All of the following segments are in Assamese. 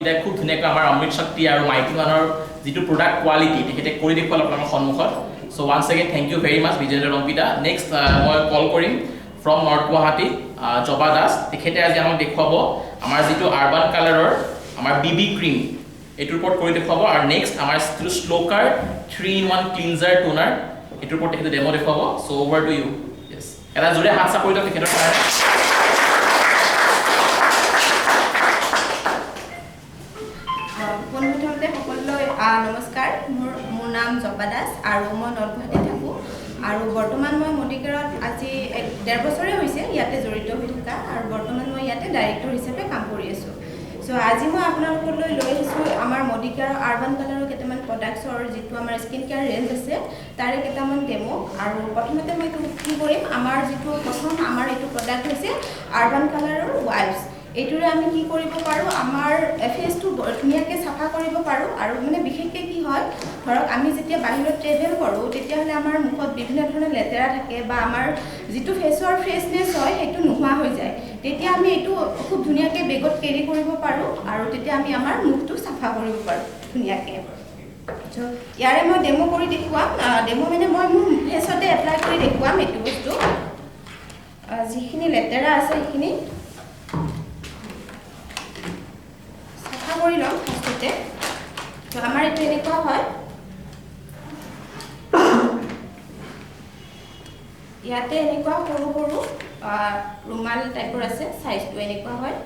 এটা খুব ধুনীয়াকৈ আমাৰ অমৃত শক্তি আৰু মাইটি মানৰ যিটো প্ৰডাক্ট কোৱালিটি তেখেতে কৰি দেখুৱালে আপোনালোকৰ সন্মুখত so once again thank you very much Bijendra Rongpita next মই কল কৰিম ফ্ৰম নৰ্থ গুৱাহাটী জবা দাস তেখেতে আজি আমাক দেখুৱাব আমাৰ যিটো আৰবান কালাৰৰ আমাৰ বিবি ক্ৰীম এটোৰ ওপৰত কৰি দেখুৱাব আৰু নেক্সট আমাৰ যিটো স্লোকাৰ 3-in-1 ক্লিনজাৰ টোনাৰ এটোৰ ওপৰত তেখেতে ডেমো দেখুৱাব so over to you yes এটা জোৰে হাত চাপৰি দিয়ক তেখেতৰ কাৰণে নমস্কাৰ মোৰ নাম জবা দাস আৰু মই নৰ্থ গুৱাহাটীত থাকোঁ আৰু বৰ্তমান মই মডিকেৰত আজি 1.5 বছৰে হৈছে ইয়াতে জড়িত হৈ থকা আৰু বৰ্তমান মই ইয়াতে ডাইৰেক্টৰ হিচাপে কাম কৰি আছোঁ সো আজি মই আপোনালোকলৈ লৈ আহিছোঁ আমাৰ মডিকেয়াৰ আৰবান কালাৰৰ কেইটামান প্ৰডাক্টছৰ যিটো আমাৰ স্কিন কেয়াৰ ৰেঞ্জ আছে তাৰে কেইটামান ডেমো আৰু প্ৰথমতে মই কি কৰিম আমাৰ যিটো প্ৰথম আমাৰ এইটো প্ৰডাক্ট হৈছে আৰবান কালাৰৰ ৱাইপছ এইটোৰে আমি কি কৰিব পাৰোঁ আমাৰ ফেচটো ধুনীয়াকৈ চাফা কৰিব পাৰোঁ আৰু মানে বিশেষকৈ কি হয় ধৰক আমি যেতিয়া বাহিৰত ট্ৰেভেল কৰোঁ তেতিয়াহ'লে আমাৰ মুখত বিভিন্ন ধৰণৰ লেতেৰা থাকে বা আমাৰ যিটো ফেচৰ ফ্ৰেছনেছ হয় সেইটো নোহোৱা হৈ যায় তেতিয়া আমি এইটো খুব ধুনীয়াকৈ বেগত কেৰি কৰিব পাৰোঁ আৰু তেতিয়া আমি আমাৰ মুখটো চাফা কৰিব পাৰোঁ ধুনীয়াকৈ চ' ইয়াৰে মই ডেমো কৰি দেখুৱাম ডেমো মানে মই মোৰ ফেচতে এপ্লাই কৰি দেখুৱাম এইটো বস্তু যিখিনি লেতেৰা আছে সেইখিনি কৰি লম ফাৰ্ষ্টতে তো আমাৰ এইটো এনেকুৱা হয় ইয়াতে এনেকুৱা সৰু সৰু ৰুমাল টাইপৰ আছে সাইজটো এনেকুৱা হয়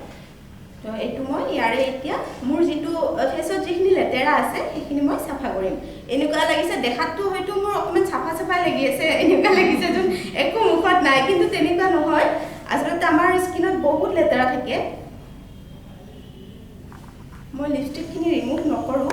তো এইটো মই ইয়াৰে এতিয়া মোৰ যিটো ফেচত যিখিনি লেতেৰা আছে সেইখিনি মই চাফা কৰিম এনেকুৱা লাগিছে দেখাতটো হয়তো মোৰ অকমান চাফা চাফা লাগি আছে এনেকুৱা লাগিছে যেন একো মুখত নাই কিন্তু তেনেকুৱা নহয় আচলতে আমাৰ স্কিনত বহুত লেতেৰা থাকে মই লিপষ্টিকখিনি ৰিমুভ নকৰোঁ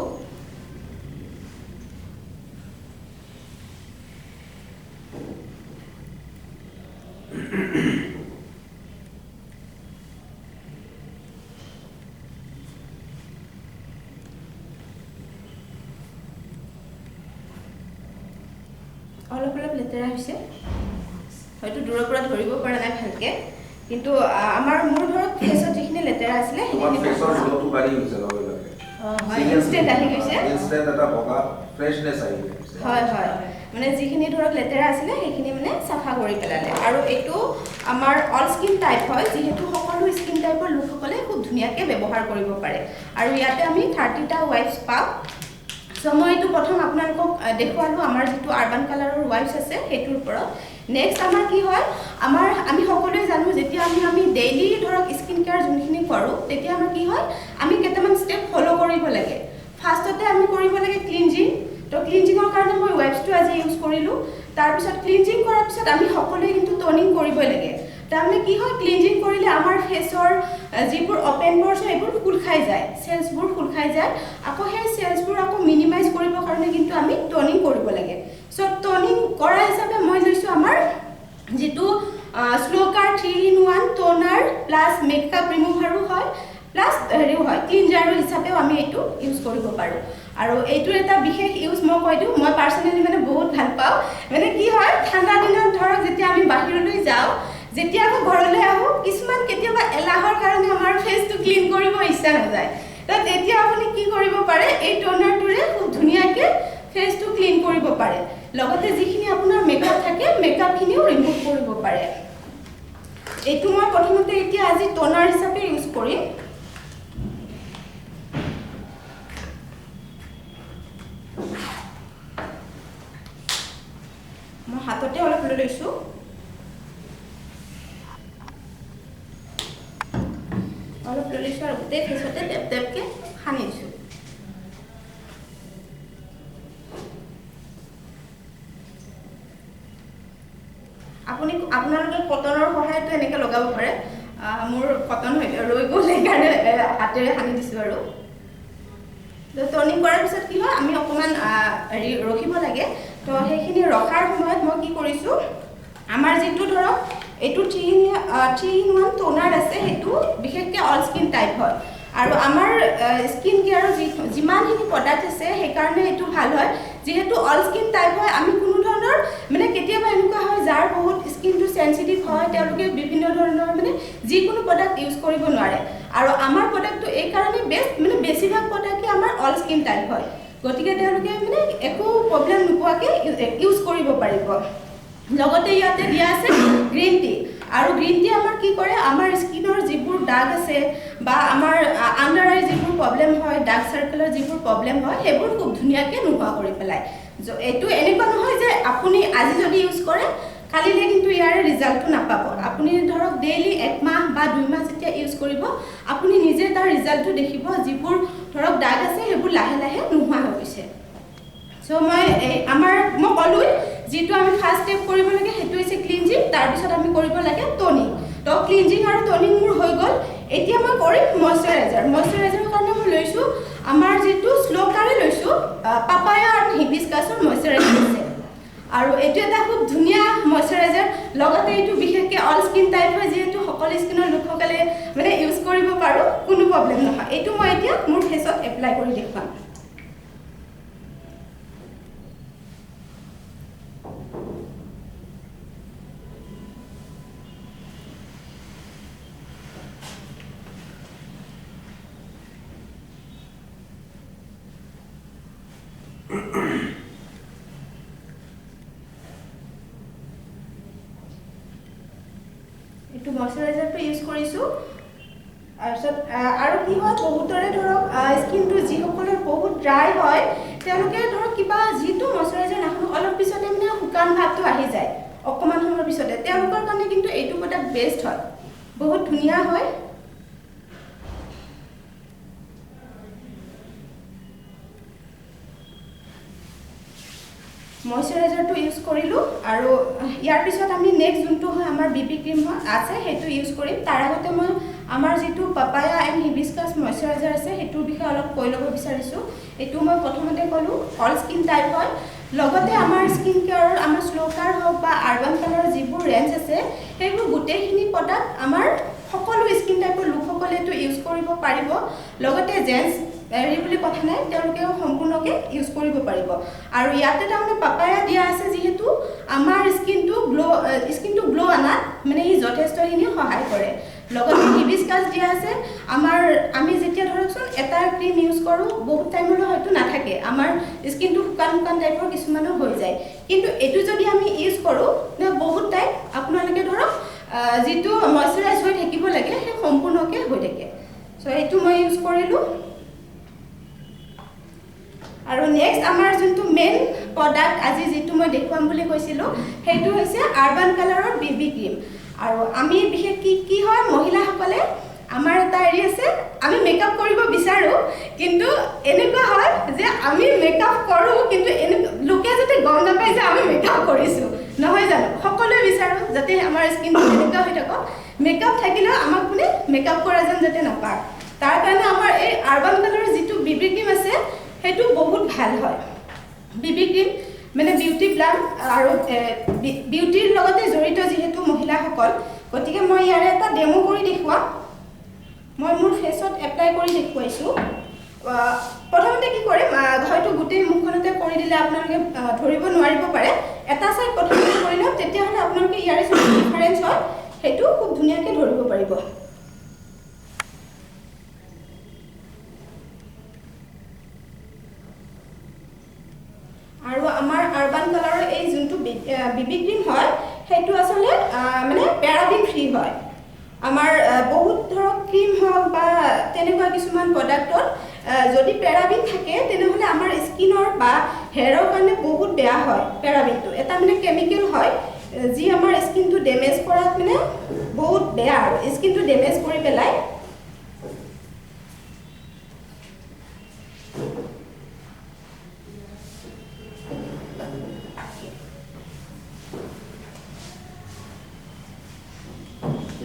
অলপ অলপ লেতেৰা হৈছে হয়তো দূৰৰ পৰা ধৰিব পৰা নাই ভালকে কিন্তু আমাৰ মোৰ ধৰক ফেচত যিখিনি লেতেৰা আছিলে সেইখিনি ফেচৰ গ্ল'টো বাঢ়ি গৈছে লগে লগে হয় ইনষ্টেন্ট আহি গৈছে ইনষ্টেন্ট এটা বগা ফ্ৰেছনেছ আহি গৈছে হয় হয় মানে যিখিনি ধৰক লেতেৰা আছিলে সেইখিনি মানে চাফা কৰি পেলালে আৰু এইটো আমাৰ অল স্কিন টাইপ হয় যিহেতু সকলো স্কিন টাইপৰ লোকসকলে খুব ধুনীয়াকৈ ব্যৱহাৰ কৰিব পাৰে আৰু ইয়াতে আমি 30টা ৱাইপছ পাওঁ সো মই এইটো প্ৰথম আপোনালোকক দেখুৱালোঁ আমাৰ যিটো আৰবান কালাৰৰ ৱাইপছ আছে সেইটোৰ ওপৰত নেক্সট আমাৰ কি হয় আমি সকলোৱে জানো যেতিয়া আমি ডেইলি ধৰক স্কিন কেয়াৰ যোনখিনি কৰোঁ তেতিয়া আমাৰ কি হয় আমি কেইটামান ষ্টেপ ফ'ল' কৰিব লাগে ফাৰ্ষ্টতে আমি কৰিব লাগে ক্লিনজিং তো ক্লিনজিঙৰ কাৰণে মই ৱাইপছটো আজি ইউজ কৰিলোঁ তাৰপিছত ক্লিনজিং কৰাৰ পিছত আমি সকলোৱে কিন্তু টনিং কৰিবই লাগে তাৰমানে কি হয় ক্লিনজিং কৰিলে আমাৰ ফেচৰ যিবোৰ অপেন প'ৰ্ছ হয় এইবোৰ খোল খাই যায় চেলছবোৰ খোল খাই যায় আকৌ সেই চেলছবোৰ আকৌ মিনিমাইজ কৰিবৰ কাৰণে কিন্তু আমি টনিং কৰিব লাগে চ' টনিং কৰা হিচাপে মই লৈছোঁ আমাৰ যিটো স্লোকাৰ 3-in-1 টোনাৰ প্লাছ মেকআপ ৰিমুভাৰো হয় প্লাছ হেৰিও হয় ক্লিনজাৰো হিচাপেও আমি এইটো ইউজ কৰিব পাৰোঁ আৰু এইটোৰ এটা বিশেষ ইউজ মই কৈ দিওঁ মই পাৰ্চনেলি মানে বহুত ভাল পাওঁ মানে কি হয় ঠাণ্ডা দিনত ধৰক যেতিয়া আমি বাহিৰলৈ যাওঁ যেতিয়া আকৌ ঘৰলৈ আহোঁ কিছুমান কেতিয়াবা এলাহৰ কাৰণে আমাৰ ফেচটো ক্লিন কৰিব ইচ্ছা নাযায় তো তেতিয়া আপুনি কি কৰিব পাৰে এই টোনাৰটোৰে খুব ধুনীয়াকৈ ফেচটো ক্লিন কৰিব পাৰে লগতে যিখিনি আপোনাৰ মেকআপ থাকে মেকআপখিনিও ৰিমুভ কৰিব পাৰে এইটো মই প্ৰথমতে এতিয়া আজি টোনাৰ হিচাপে ইউজ কৰিম মই হাততে অলপ লৈ লৈছোঁ অলপ লৈ লৈছোঁ আৰু গোটেই ফেচতে টেপ টেপকৈ সানি দিছোঁ আপোনালোকে কটনৰ সহায়তো এনেকৈ লগাব পাৰে মোৰ কটন ৰৈ গ'ল সেইকাৰণে হাতেৰে সানি দিছোঁ আৰু টনিং কৰাৰ পিছত কি হয় আমি অকণমান ৰখিব লাগে তো সেইখিনি ৰখাৰ সময়ত মই কি কৰিছোঁ আমাৰ যিটো ধৰক এইটো 3-in-1 টোনাৰ আছে সেইটো বিশেষকৈ অল স্কিন টাইপ হয় আৰু আমাৰ স্কিন কেয়াৰৰ যিমানখিনি প্ৰডাক্ট আছে সেইকাৰণে এইটো ভাল হয় যিহেতু অল স্কিন টাইপ হয় আমি কোনো ধৰণৰ মানে কেতিয়াবা এনেকুৱা হয় যাৰ বহুত স্কিনটো সেনসিটিভ হয় তেওঁলোকে বিভিন্ন ধৰণৰ মানে যিকোনো প্ৰডাক্ট ইউজ কৰিব নোৱাৰে আৰু আমাৰ প্ৰডাক্টটো এই কাৰণে বেষ্ট মানে বেছিভাগ প্ৰডাক্টে আমাৰ অল স্কিন টাইপ হয় গতিকে তেওঁলোকে মানে একো প্ৰব্লেম নোপোৱাকৈ ইউজ কৰিব পাৰিব লগতে ইয়াতে দিয়া আছে গ্ৰীণ টি আৰু গ্ৰীণ টি আমাৰ কি কৰে আমাৰ স্কিনৰ যিবোৰ দাগ আছে বা আমাৰ আণ্ডাৰ আই যিবোৰ প্ৰব্লেম হয় ডাৰ্ক সাৰ্কেলৰ যিবোৰ প্ৰব্লেম হয় সেইবোৰ খুব ধুনীয়াকৈ নোহোৱা কৰি পেলায় এইটো এনেকুৱা নহয় যে আপুনি আজি যদি ইউজ কৰে কালিলৈ কিন্তু ইয়াৰ ৰিজাল্টটো নাপাব আপুনি ধৰক ডেইলি 1 মাহ বা 2 মাহ যেতিয়া ইউজ কৰিব আপুনি নিজে তাৰ ৰিজাল্টটো দেখিব যিবোৰ ধৰক দাগ আছে সেইবোৰ লাহে লাহে নোহোৱা হৈ গৈছে সো মই ক'লোৱে যিটো আমি ফাৰ্ষ্ট ষ্টেপ কৰিব লাগে সেইটো হৈছে ক্লিনজিং তাৰপিছত আমি কৰিব লাগে টনিং তো ক্লিনজিং আৰু টনিং মোৰ হৈ গ'ল এতিয়া মই কৰিম ময়শ্চাৰাইজাৰৰ কাৰণে মই লৈছোঁ আমাৰ যিটো শ্লোকাৰে লৈছোঁ পাপায়া আৰু হিবিস্কাছৰ ময়শ্চাৰাইজাৰ আছে আৰু এইটো এটা খুব ধুনীয়া ময়শ্চাৰাইজাৰ লগতে এইটো বিশেষকৈ অল স্কিন টাইপ হয় যিহেতু সকলো স্কিনৰ লোকসকলে মানে ইউজ কৰিব পাৰোঁ কোনো প্ৰব্লেম নহয় এইটো মই এতিয়া মোৰ ফেচত এপ্লাই কৰি দেখুৱাম এইটো ময়শ্চাৰাইজাৰটো ইউজ কৰিছোঁ তাৰপিছত আৰু কি হয় বহুতৰে ধৰক স্কিনটো যিসকলৰ বহুত ড্ৰাই হয় তেওঁলোকে ধৰক কিবা যিটো ময়শ্চাৰাইজাৰ নাখাওঁ অলপ পিছতে মানে শুকান ভাৱটো আহি যায় অকণমান সময়ৰ পিছতে তেওঁলোকৰ কাৰণে কিন্তু এইটো প্ৰডাক্ট বেষ্ট হয় বহুত ধুনীয়া হয় ময়শ্চাৰাইজাৰটো ইউজ কৰিলোঁ আৰু ইয়াৰ পিছত আমি নেক্সট যোনটো হয় আমাৰ বিবি ক্ৰীম আছে সেইটো ইউজ কৰিম তাৰ আগতে মই আমাৰ যিটো পাপায়া এণ্ড হিবিস্কাছ ময়শ্চাৰাইজাৰ আছে সেইটোৰ বিষয়ে অলপ কৈ ল'ব বিচাৰিছোঁ এইটো মই প্ৰথমতে ক'লোঁ অল স্কিন টাইপ হয় লগতে আমাৰ স্কিন কেয়াৰৰ আমাৰ শ্লোকাৰ হওক বা আৰ্বান কালাৰৰ যিবোৰ ৰেঞ্জ আছে সেইবোৰ গোটেইখিনি প্ৰডাক্ট আমাৰ সকলো স্কিন টাইপৰ লোকসকলে এইটো ইউজ কৰিব পাৰিব লগতে জেন্টছ হেৰি বুলি কথা নাই তেওঁলোকেও সম্পূৰ্ণকৈ ইউজ কৰিব পাৰিব আৰু ইয়াতে তাৰমানে পাপায়া দিয়া আছে যিহেতু আমাৰ স্কিনটো গ্ল' আনাত মানে ই যথেষ্টখিনি সহায় কৰে লগতে হিবিস্কাছ দিয়া আছে আমি যেতিয়া ধৰকচোন এটা ক্ৰীম ইউজ কৰোঁ বহুত টাইমলৈ হয়তো নাথাকে আমাৰ স্কিনটো শুকান টাইপৰ কিছুমানৰ হৈ যায় কিন্তু এইটো যদি আমি ইউজ কৰোঁ বহুত টাইম আপোনালোকে ধৰক যিটো ময়শ্চাৰাইজ হৈ থাকিব লাগে সেই সম্পূৰ্ণকৈ হৈ থাকে চ' এইটো মই ইউজ কৰিলোঁ আৰু নেক্সট আমাৰ যোনটো মেইন প্ৰডাক্ট আজি যিটো মই দেখুৱাম বুলি কৈছিলোঁ সেইটো হৈছে আৰ্বান কালাৰৰ বিবি ক্ৰীম আৰু আমি বিশেষকৈ কি হয় মহিলাসকলে আমাৰ এটা হেৰি আছে আমি মেকআপ কৰিব বিচাৰোঁ কিন্তু এনেকুৱা হয় যে আমি মেকআপ কৰোঁ কিন্তু লোকে যাতে গম নাপায় যে আমি মেকআপ কৰিছোঁ নহয় জানো সকলোৱে বিচাৰোঁ যাতে আমাৰ স্কিনটো এনেকুৱা হৈ থাকক মেকআপ থাকিলেও আমাক মানে মেকআপ কৰা যেন যাতে নাপায় তাৰ কাৰণে আমাৰ এই আৰ্বান কালাৰৰ যিটো বিবি ক্ৰীম আছে সেইটো বহুত ভাল হয় বিবি ক্ৰীম মানে বিউটি প্লাম আৰু বিউটিৰ লগতে জড়িত যিহেতু মহিলাসকল গতিকে মই ইয়াৰে এটা ডেমো কৰি দেখুৱাম মই মোৰ ফেচত এপ্লাই কৰি দেখুৱাইছোঁ প্ৰথমতে কি কৰিম হয়তো গোটেই মুখখনতে কৰি দিলে আপোনালোকে ধৰিব নোৱাৰিব পাৰে এটা চাইড প্ৰথমতে কৰি লওক তেতিয়াহ'লে আপোনালোকে ইয়াৰে যিটো ডিফাৰেঞ্চ হয় সেইটো খুব ধুনীয়াকৈ ধৰিব পাৰিব আৰু আমাৰ আৰ্বান কালাৰৰ এই যোনটো বিবি ক্ৰীম হয় সেইটো আচলতে মানে পেৰাবিন ফ্ৰী হয় আমাৰ বহুত ধৰক ক্ৰীম হওক বা তেনেকুৱা কিছুমান প্ৰডাক্টত যদি পেৰাবিন থাকে তেনেহ'লে আমাৰ স্কিনৰ বা হেয়াৰৰ কাৰণে বহুত বেয়া হয় পেৰাবিনটো এটা মানে কেমিকেল হয় যি আমাৰ স্কিনটো ডেমেজ কৰাত মানে বহুত বেয়া আৰু স্কিনটো ডেমেজ কৰি পেলায়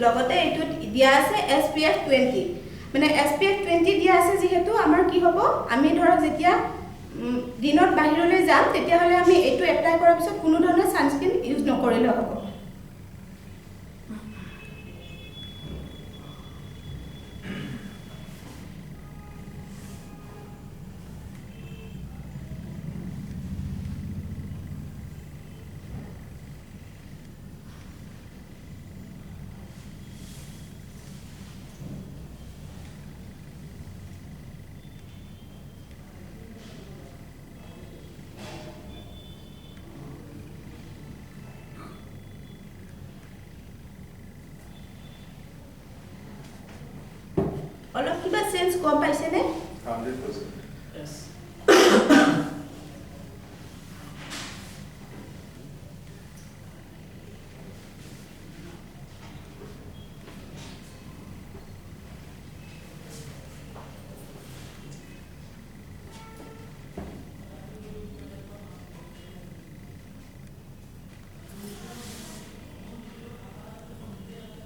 লগতে এইটোত দিয়া আছে SPF 20 মানে SPF 20 দিয়া আছে যিহেতু আমাৰ কি হ'ব আমি ধৰক যেতিয়া দিনত বাহিৰলৈ যাম তেতিয়াহ'লে আমি এইটো এপ্লাই কৰাৰ পিছত কোনো ধৰণৰ ছানস্ক্ৰীন ইউজ নকৰিলেও হ'ব অলপ কিবা চেঞ্জ কম পাইছে নে 100%. Yes.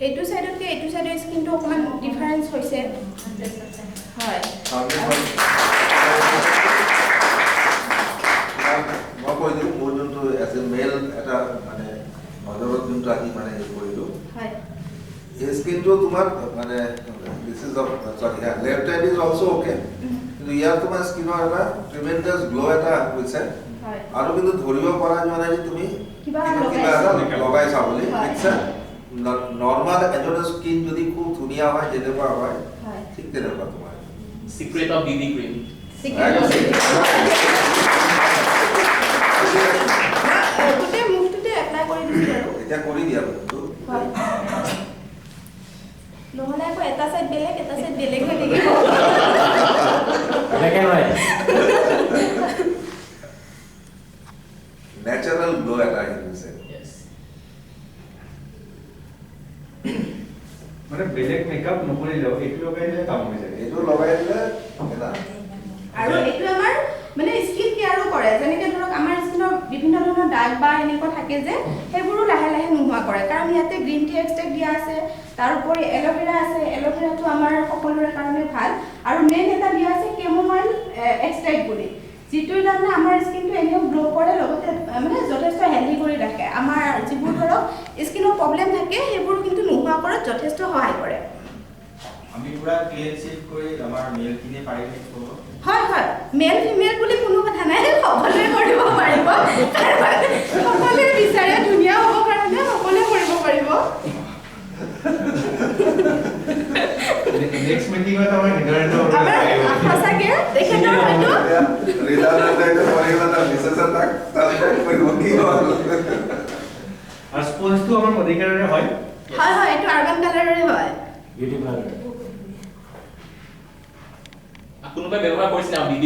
এইটো সাইডতকে এইটো সাইডৰ স্কিনটো অকমান ডিফাৰেন্স হৈছে হয় মই কৈ দিওঁ মোৰ যোনটো এজ এ মেল এটা মানে নজৰত যোনটো আহি মানে হেৰি কৰিলোঁ হয় এই স্কিনটো তোমাৰ মানে দিছ ইজ সৰি left hand is also' okay কিন্তু ইয়াৰ তোমাৰ স্কিনৰ এটা ট্ৰিমেণ্ডাছ গ্ল' এটা হৈছে আৰু কিন্তু ধৰিব পৰা যোৱা নাই যে তুমি কিবা এটা লগাইছা বুলি নৰ্মাল এজনৰ স্কিন যদি খুব ধুনীয়া হয় যেনেকুৱা হয় ঠিক তেনেকুৱা তোমাৰ Secret of BB cream. গোটেই মুখটোতে এপ্লাই কৰি দিছোঁ আৰু এতিয়া কৰি দিয়া বস্তু নহ'লে আকৌ এটা চাইড বেলেগ হৈ থাকিব Black and white. Natural glow এটা আহিছে Yes. মানে বেলেগ মেকআপ নকৰিলেও এইটো লগাই দিলে কাম হৈ যায় এইটো লগাই দিলে এটা আৰু এইটো আমাৰ মানে স্কিন কেয়াৰো কৰে যেনেকৈ ধৰক আমাৰ স্কিনৰ বিভিন্ন ধৰণৰ দাগ বা এনেকুৱা থাকে যে সেইবোৰো লাহে লাহে নোহোৱা কৰে কাৰণ ইয়াতে গ্ৰীণ টি এক্সট্ৰেক্ট দিয়া আছে তাৰোপৰি এল'ভেৰা আছে এল'ভেৰাটো আমাৰ সকলোৰে কাৰণে ভাল আৰু মেইন এটা দিয়া আছে কেমোমাইল এক্সট্ৰেক্ট বুলি যিটো তাৰমানে আমাৰ স্কিনটো এনেও গ্ল' কৰে লগতে মানে যথেষ্ট হেল্ডি কৰি ৰাখে আমাৰ যিবোৰ ধৰক স্কিনৰ প্ৰব্লেম থাকে সেইবোৰ কিন্তু নোহোৱা কৰাত যথেষ্ট সহায় কৰে আমি পুৰা ক্লিন চিট কৰি আমাৰ মেলখিনি পাৰি থাকিব হয় হয় মেল ফিমেল বুলি কোনো কথা নাই সকলোৱে কৰিব পাৰিব সকলোৱে বিচাৰে ধুনীয়া হ'ব কাৰণে সকলোৱে কৰিব পাৰিব নেক্সট মিটিংত আমাৰ নিৰ্ধাৰিত আমাৰ সঁচাকে তেখেতৰ হয়তো আৰু স্পঞ্জটো আমাৰ মডিকেয়াৰৰে হয় হয় হয় এইটো আৰ্বান কালাৰৰে হয় Beauty blogger. কোনোবাই ব্যৱহাৰ কৰিছে না BB